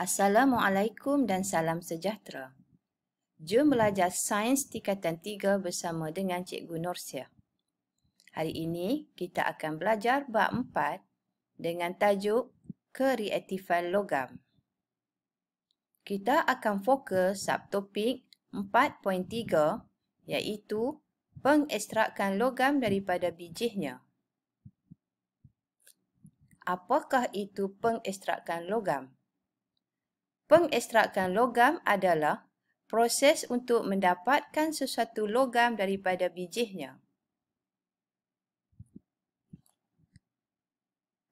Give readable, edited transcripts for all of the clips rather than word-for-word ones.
Assalamualaikum dan salam sejahtera. Jom belajar Sains Tingkatan 3 bersama dengan Cikgu Norsyah. Hari ini kita akan belajar bab 4 dengan tajuk Kereaktifan Logam. Kita akan fokus subtopik 4.3 iaitu pengekstrakan logam daripada bijihnya. Apakah itu pengekstrakan logam? Pengekstrakan logam adalah proses untuk mendapatkan sesuatu logam daripada bijihnya.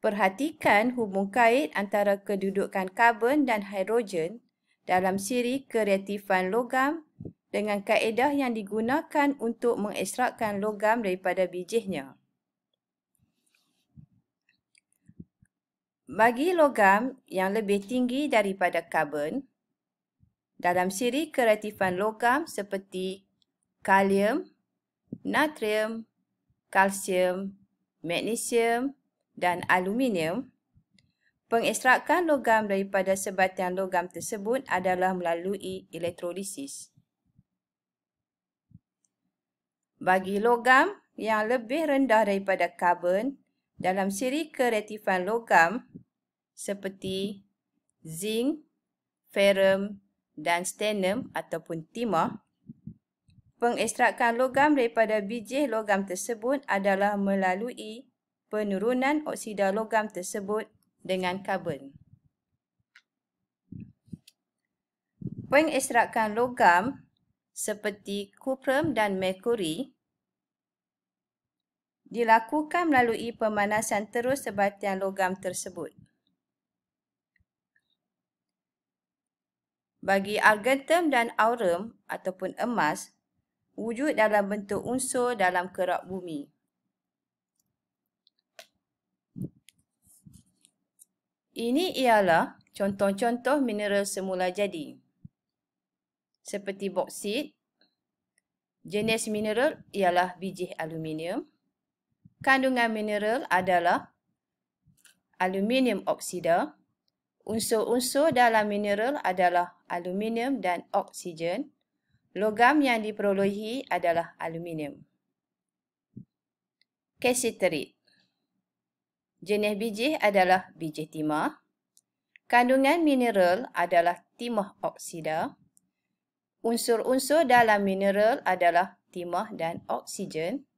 Perhatikan hubung kait antara kedudukan karbon dan hidrogen dalam siri kereaktifan logam dengan kaedah yang digunakan untuk mengekstrakkan logam daripada bijihnya. Bagi logam yang lebih tinggi daripada karbon, dalam siri kereaktifan logam seperti kalium, natrium, kalsium, magnesium dan aluminium, pengekstrakan logam daripada sebatian logam tersebut adalah melalui elektrolisis. Bagi logam yang lebih rendah daripada karbon, dalam siri kereaktifan logam seperti zinc, ferrum dan stannum ataupun timah, pengekstrakan logam daripada bijih logam tersebut adalah melalui penurunan oksida logam tersebut dengan karbon. Pengekstrakan logam seperti kuprum dan merkuri dilakukan melalui pemanasan terus sebatian logam tersebut. Bagi argentum dan aurum ataupun emas, wujud dalam bentuk unsur dalam kerak bumi. Ini ialah contoh-contoh mineral semula jadi. Seperti boksit, jenis mineral ialah bijih aluminium. Kandungan mineral adalah aluminium oksida. Unsur-unsur dalam mineral adalah aluminium dan oksigen. Logam yang diperolehi adalah aluminium. Cassiterite. Jenis bijih adalah bijih timah. Kandungan mineral adalah timah oksida. Unsur-unsur dalam mineral adalah timah dan oksigen.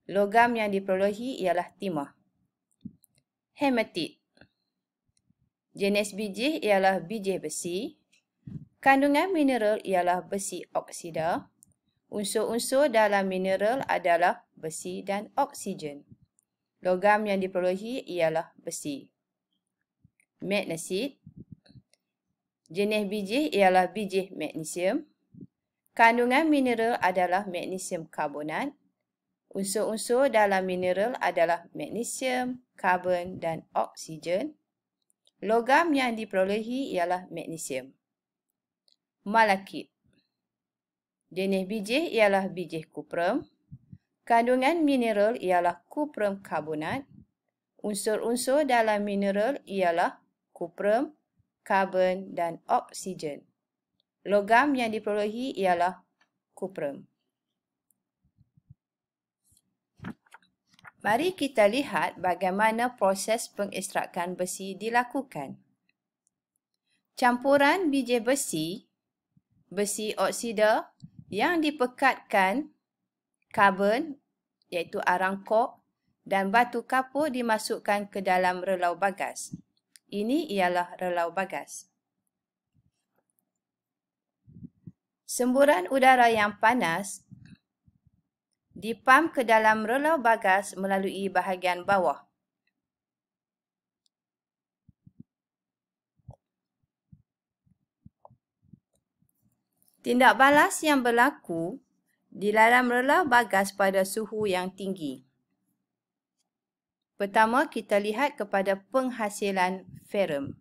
Logam yang diperolehi ialah timah. Hematite. Jenis bijih ialah bijih besi. Kandungan mineral ialah besi oksida. Unsur-unsur dalam mineral adalah besi dan oksigen. Logam yang diperolehi ialah besi. Magnesit. Jenis bijih ialah bijih magnesium. Kandungan mineral adalah magnesium karbonat. Unsur-unsur dalam mineral adalah magnesium, karbon dan oksigen. Logam yang diperolehi ialah magnesium. Malachite. Jenis bijih ialah bijih kuprum. Kandungan mineral ialah kuprum karbonat. Unsur-unsur dalam mineral ialah kuprum, karbon dan oksigen. Logam yang diperolehi ialah kuprum. Mari kita lihat bagaimana proses pengekstrakan besi dilakukan. Campuran bijih besi, besi oksida yang dipekatkan karbon iaitu arang kok dan batu kapur dimasukkan ke dalam relau bagas. Ini ialah relau bagas. Semburan udara yang panas dipam ke dalam relau bagas melalui bahagian bawah. Tindak balas yang berlaku di dalam relau bagas pada suhu yang tinggi. Pertama, kita lihat kepada penghasilan ferrum.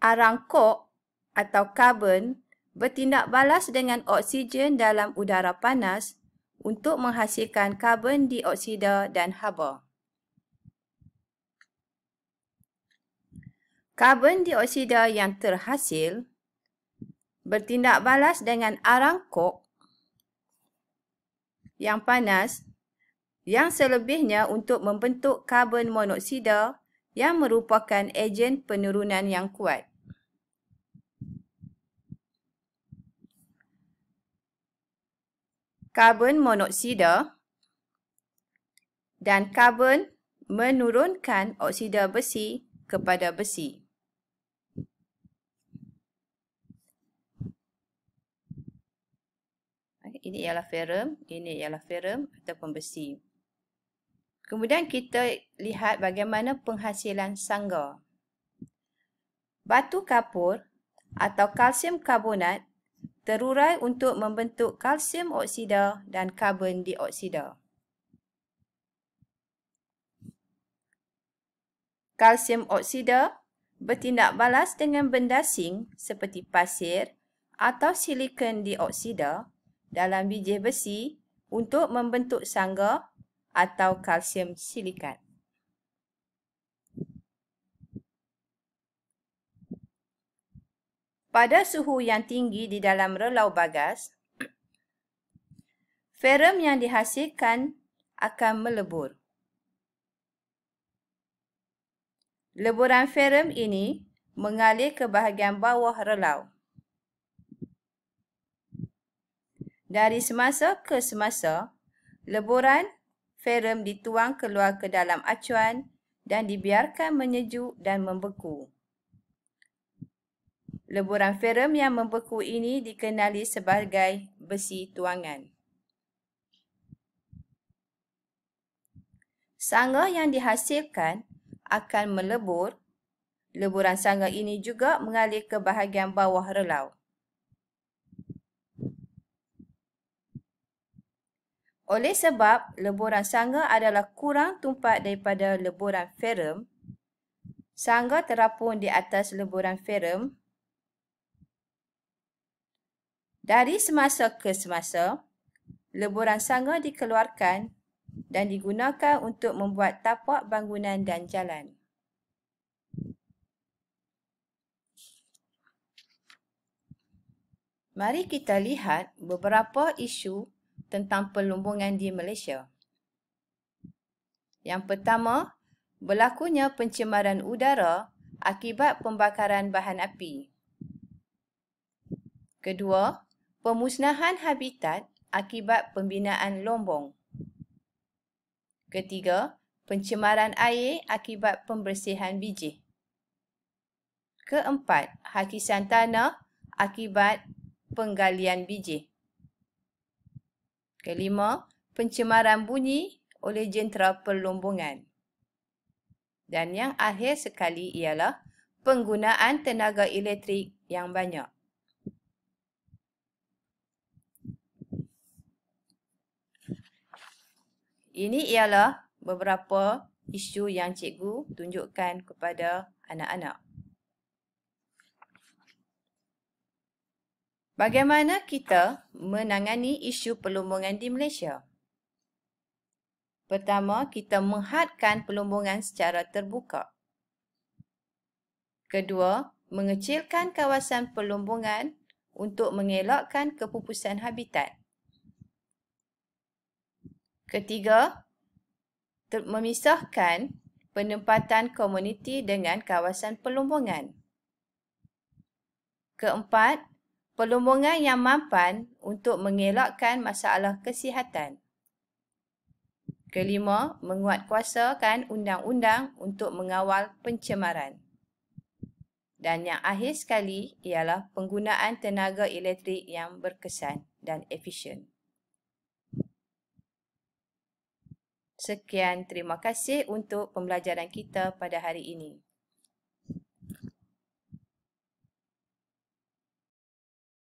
Arang kok atau karbon bertindak balas dengan oksigen dalam udara panas untuk menghasilkan karbon dioksida dan haba. Karbon dioksida yang terhasil bertindak balas dengan arang kok yang panas yang selebihnya untuk membentuk karbon monoksida yang merupakan ejen penurunan yang kuat. Karbon monoksida dan karbon menurunkan oksida besi kepada besi. Ini ialah ferrum, ini ialah ferrum ataupun besi. Kemudian kita lihat bagaimana penghasilan sangga. Batu kapur atau kalsium karbonat terurai untuk membentuk kalsium oksida dan karbon dioksida. Kalsium oksida bertindak balas dengan benda asing seperti pasir atau silikon dioksida dalam biji besi untuk membentuk sangga atau kalsium silikat. Pada suhu yang tinggi di dalam relau bagas, ferrum yang dihasilkan akan melebur. Leburan ferrum ini mengalir ke bahagian bawah relau. Dari semasa ke semasa, leburan ferrum dituang keluar ke dalam acuan dan dibiarkan menyejuk dan membeku. Leburan ferrum yang membeku ini dikenali sebagai besi tuangan. Sangga yang dihasilkan akan melebur. Leburan sangga ini juga mengalir ke bahagian bawah relau. Oleh sebab leburan sangga adalah kurang tumpat daripada leburan ferrum, sangga terapung di atas leburan ferrum. Dari semasa ke semasa, leburan sangga dikeluarkan dan digunakan untuk membuat tapak bangunan dan jalan. Mari kita lihat beberapa isu tentang pelumbungan di Malaysia. Yang pertama, berlakunya pencemaran udara akibat pembakaran bahan api. Kedua, pemusnahan habitat akibat pembinaan lombong. Ketiga, pencemaran air akibat pembersihan biji. Keempat, hakisan tanah akibat penggalian biji. Kelima, pencemaran bunyi oleh jentera pelumbungan. Dan yang akhir sekali ialah penggunaan tenaga elektrik yang banyak. Ini ialah beberapa isu yang cikgu tunjukkan kepada anak-anak. Bagaimana kita menangani isu pelumbungan di Malaysia? Pertama, kita menghadkan pelumbungan secara terbuka. Kedua, mengecilkan kawasan pelumbungan untuk mengelakkan kepupusan habitat. Ketiga, memisahkan penempatan komuniti dengan kawasan pelumbungan. Keempat, pelumbungan yang mampan untuk mengelakkan masalah kesihatan. Kelima, menguatkuasakan undang-undang untuk mengawal pencemaran. Dan yang akhir sekali ialah penggunaan tenaga elektrik yang berkesan dan efisien. Sekian, terima kasih untuk pembelajaran kita pada hari ini.